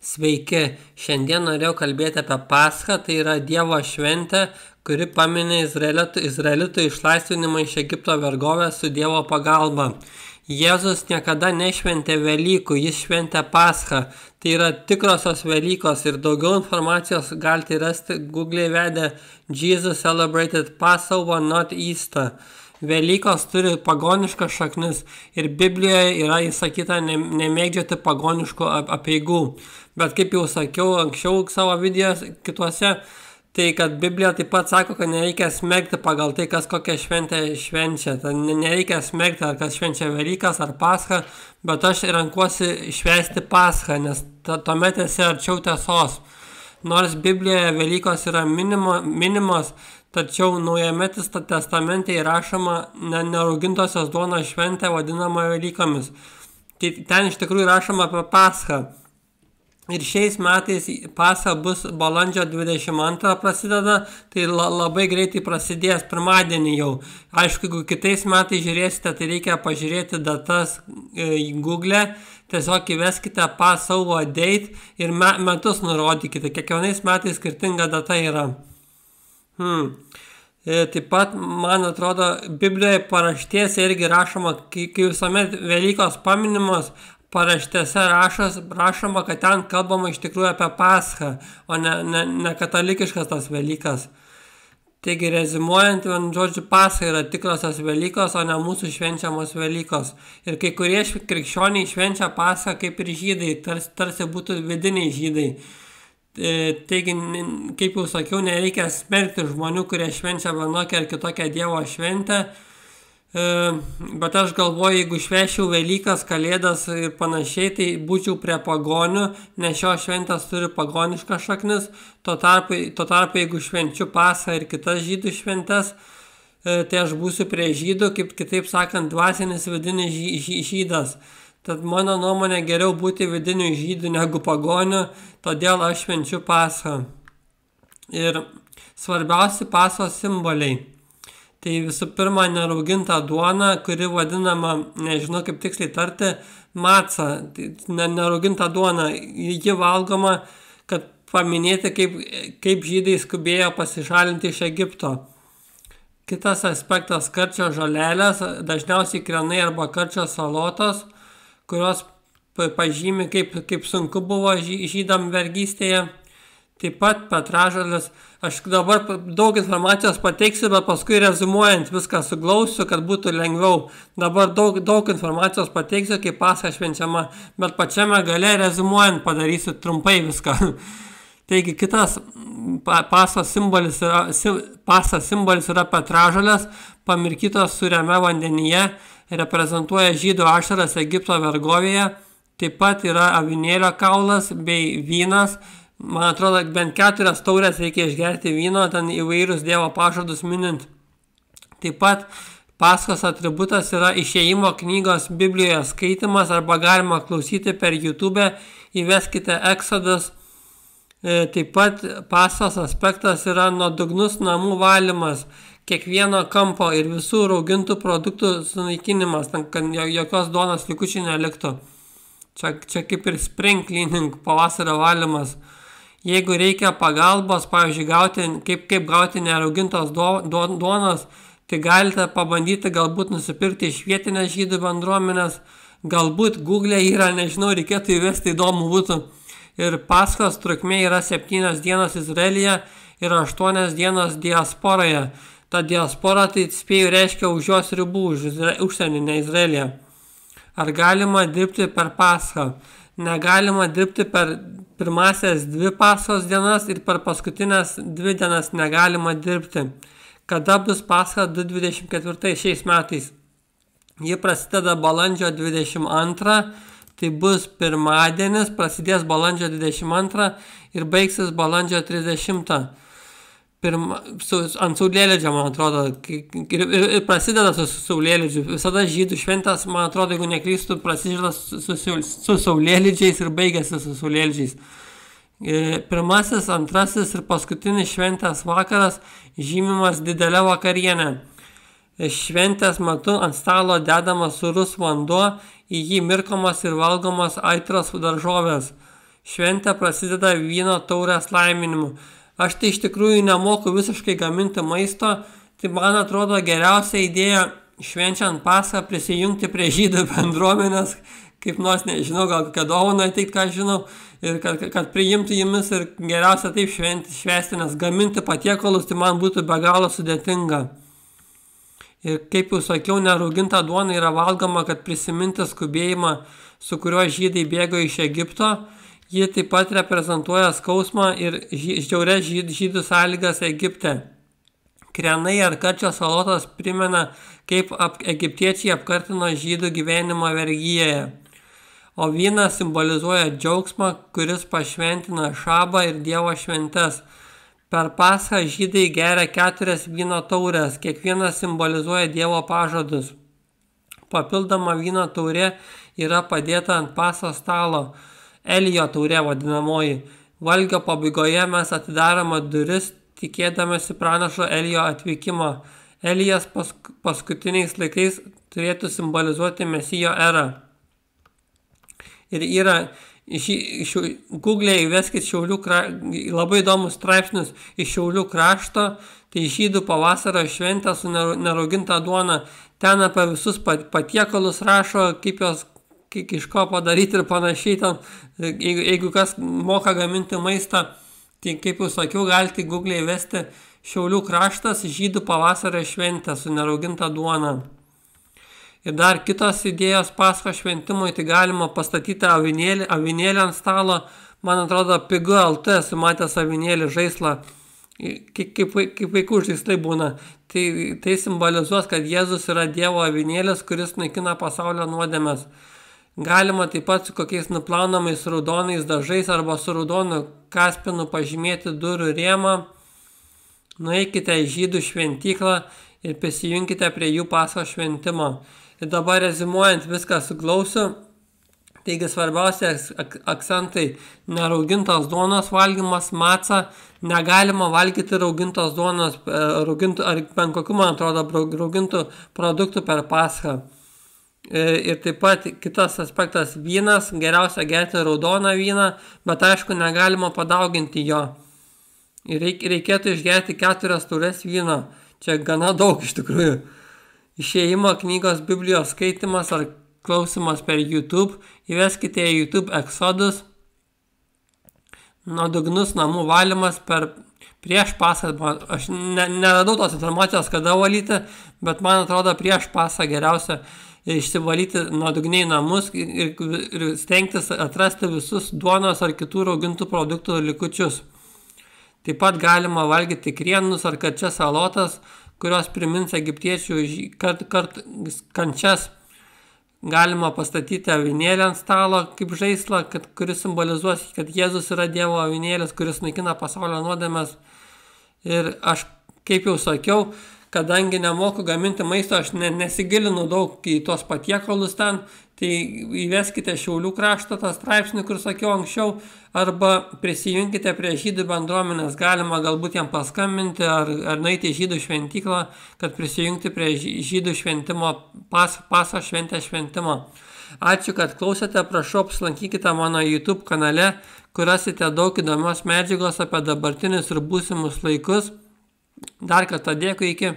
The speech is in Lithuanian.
Sveiki, šiandien norėjau kalbėti apie Paschą, tai yra Dievo šventė, kuri pamini Izraelitų išlaisvinimą iš Egipto vergovės su Dievo pagalba. Jėzus niekada nešventė Velykų, jis šventė Paschą. Tai yra tikrosios Velykos ir daugiau informacijos galite rasti Google įvedę Jesus celebrated Passover, not Easter. Velykos turi pagoniškas šaknis ir Biblijoje yra įsakyta nemėgdžioti pagoniškų apeigų. Bet kaip jau sakiau anksčiau savo videos kituose, tai kad Biblija taip pat sako, kad nereikia smerkti pagal tai, kas kokią šventę švenčia. Nereikia smerkti, ar kas švenčia Velykas ar Paschą, bet aš renkuosi švęsti Paschą, nes tuomet esi arčiau tiesos. Nors Biblijoje Velykos yra minimos, tačiau Naujame testamente įrašoma neraugintosios duonos šventė vadinama Velykomis. Ten iš tikrųjų rašoma apie Paschą. Ir šiais metais Pascha bus balandžio 22 prasideda, tai labai greitai prasidės pirmadienį jau. Aišku, jeigu kitais metais žiūrėsite, tai reikia pažiūrėti datas Google, tiesiog įveskite Passover date ir metus nurodykite, kiekvienais metais skirtinga data yra. Taip pat, man atrodo, Biblijoje paraštėse irgi rašoma, kai visuomet Velykos paminimos, paraštėse rašoma, kad ten kalbama iš tikrųjų apie Paschą, o ne katalikiškas tas Velykas. Taigi, rezimuojant, žodžiu, Pascha yra tikrosios Velykos, o ne mūsų švenčiamos Velykos. Ir kai kurie krikščioniai švenčia Paschą kaip ir žydai, tarsi būtų vidiniai žydai. Taigi, kaip jau sakiau, nereikia smerkti žmonių, kurie švenčia vienokią ar kitokią Dievo šventę. Bet aš galvoju, jeigu švęsčiau Velykas, Kalėdas ir panašiai, tai būčiau prie pagonių, nes šios šventės turi pagoniškas šaknis. Tuo tarpu, jeigu švenčiu Paschą ir kitas žydų šventes, tai aš būsiu prie žydų, kaip kitaip sakant, dvasinis vidinis žydas. Tad mano nuomonė geriau būti vidinių žydų negu pagonių, todėl aš švenčiu Paschą. Ir svarbiausi Paschos simboliai. Tai visų pirma nerauginta duona, kuri vadinama, nežinau kaip tiksliai tarti, maca. Nerauginta duona, ji valgoma, kad paminėti, kaip žydai skubėjo pasišalinti iš Egipto. Kitas aspektas - karčio žolelės, dažniausiai krenai arba karčio salotos, kurios pažymi, kaip sunku buvo žydam vergystėje. Taip pat petražolės. Aš dabar daug informacijos pateiksiu, bet paskui rezumuojant viską suglausiu, kad būtų lengviau. Dabar daug informacijos pateiksiu, kaip Pascha švenčiama, bet pačiame gale rezumuojant padarysiu trumpai viską. Taigi kitas Paschos simbolis yra petražolės, pamirkytos sūriame vandenyje, reprezentuoja žydų ašaras Egipto vergovėje. Taip pat yra avinėlio kaulas bei vynas. Man atrodo, bent 4 taurės reikia išgerti vyno, ten įvairius Dievo pažadus minint. Taip pat Paschos atributas yra Išėjimo knygos Biblijoje skaitimas, arba galima klausyti per YouTube, įveskite Exodus. Taip pat Paschos aspektas yra nuodugnus namų valymas, kiekvieno kampo ir visų raugintų produktų sunaikinimas, kad jokios duonos likučių neliktų. Čia kaip ir spring cleaning, pavasario valymas. Jeigu reikia pagalbos, pavyzdžiui, kaip gauti neraugintos duonos, tai galite pabandyti galbūt nusipirkti iš vietinės žydų bendruomenės, galbūt Google yra, nežinau, reikėtų įvesti, įdomu būtų. Ir Paschos trukmė yra 7 dienos Izraelyje ir 8 dienos diasporoje. Ta diaspora, tai spėju, reiškia už jos ribų, už užsienį, ne Izraelyje. Ar galima dirbti per Paschą? Negalima dirbti per pirmasias 2 Paschos dienas ir per paskutinės 2 dienas negalima dirbti. Kada bus Pascha 2024 šiais metais? Ji prasideda balandžio 22, tai bus pirmadienis, prasidės balandžio 22 ir baigsis balandžio 30. Ant saulėlydžio, man atrodo, ir prasideda su saulėlydžiu. Visada žydų šventės, man atrodo, jeigu neklystu, prasideda su saulėlydžiais ir baigėsi su saulėlydžiais. Pirmasis, antrasis ir paskutinis šventės vakaras žymimas didelė vakarienė. Šventės metu ant stalo dedamas sūrus vanduo, į jį mirkomas ir valgomas aitros daržovės. Šventė prasideda vyno taurės laiminimu. Aš tai iš tikrųjų nemoku visiškai gaminti maisto, tai man atrodo geriausia idėja švenčiant Paschą prisijungti prie žydų bendruomenės, kaip nors nežinau, gal kokią dovaną ateit, ką žinau, ir kad priimtų jumis ir geriausia taip švęsti, nes gaminti patiekalus tai man būtų be galo sudėtinga. Ir kaip jau sakiau, nerauginta duona yra valgoma, kad prisiminti skubėjimą, su kuriuo žydai bėgo iš Egipto. Ji taip pat reprezentuoja skausmą ir žiaurias žydų sąlygas Egipte. Krenai ar karčio salotos primena, kaip egiptiečiai apkartino žydų gyvenimą vergyjoje. O vynas simbolizuoja džiaugsmą, kuris pašventina šabą ir Dievo šventes. Per Paschą žydai geria 4 vyno taures, kiekviena simbolizuoja Dievo pažadus. Papildoma vyno taurė yra padėta ant Paschos stalo, Elijo taurė vadinamoji. Valgio pabaigoje mes atidarome duris, tikėdamasi pranašo Elijo atvykimo. Elijas paskutiniais laikais turėtų simbolizuoti Mesijo erą. Ir yra Google įveskit labai įdomus straipsnius iš Šiaulių krašto, tai žydų pavasario šventę su nerauginta duona. Ten apie visus patiekalus rašo, kaip jos iš ko padaryti ir panašiai. Ten, jeigu kas moka gaminti maistą, tai kaip jau sakiau, galite Google įvesti Šiaulių kraštas žydų pavasario šventę su nerauginta duona. Ir dar kitos idėjos Paschos šventimui, tai galima pastatyti avinėlį ant stalo. Man atrodo, Pigu LT esu matęs avinėlį žaislą, kaip vaikų žaislai būna. Tai simbolizuos, kad Jėzus yra Dievo avinėlis, kuris naikina pasaulio nuodėmes. Galima taip pat su kokiais nuplaunamais raudonais dažais arba su raudonu kaspinu pažymėti durų rėmą. Nueikite į žydų šventyklą ir prisijunkite prie jų Paschos šventimo. Ir dabar rezimuojant viską suglausiu, taigi svarbiausia akcentai: neraugintos duonos valgymas, maca, negalima valgyti raugintos duonos, ar bent kokių, man atrodo, raugintų produktų per Paschą. Ir taip pat kitas aspektas - vynas, geriausia gerti raudoną vyną, bet aišku negalima padauginti jo. Ir reikėtų išgerti 4 taures vyno, čia gana daug iš tikrųjų. Išėjimo knygos Biblijos skaitimas ar klausimas per YouTube, įveskite į YouTube Exodus, nuodugnus namų valymas prieš Paschą. Aš neradau tos informacijos, kada valyti, bet man atrodo prieš Paschą geriausia išsivalyti nuodugniai namus ir stengtis atrasti visus duonos ar kitų raugintų produktų likučius. Taip pat galima valgyti krienus ar karčias salotas, kurios primins egiptiečių kančias. Galima pastatyti avinėlį ant stalo kaip žaislą, kuris simbolizuos, kad Jėzus yra Dievo avinėlis, kuris naikina pasaulio nuodėmes. Ir aš, kaip jau sakiau, kadangi nemoku gaminti maisto, aš nesigilinu daug į tos patiekalus ten, tai įveskite Šiaulių kraštą tą straipsnį, kur sakiau anksčiau, arba prisijunkite prie žydų bendruomenės. Galima galbūt jam paskambinti ar nueiti į žydų šventyklą, kad prisijungti prie žydų šventimo, Paschos šventės šventimo. Ačiū, kad klausėte, prašau apsilankykite mano YouTube kanale, kur rasite daug įdomios medžiagos apie dabartinius ir būsimus laikus. Dar kartą dėkui, iki.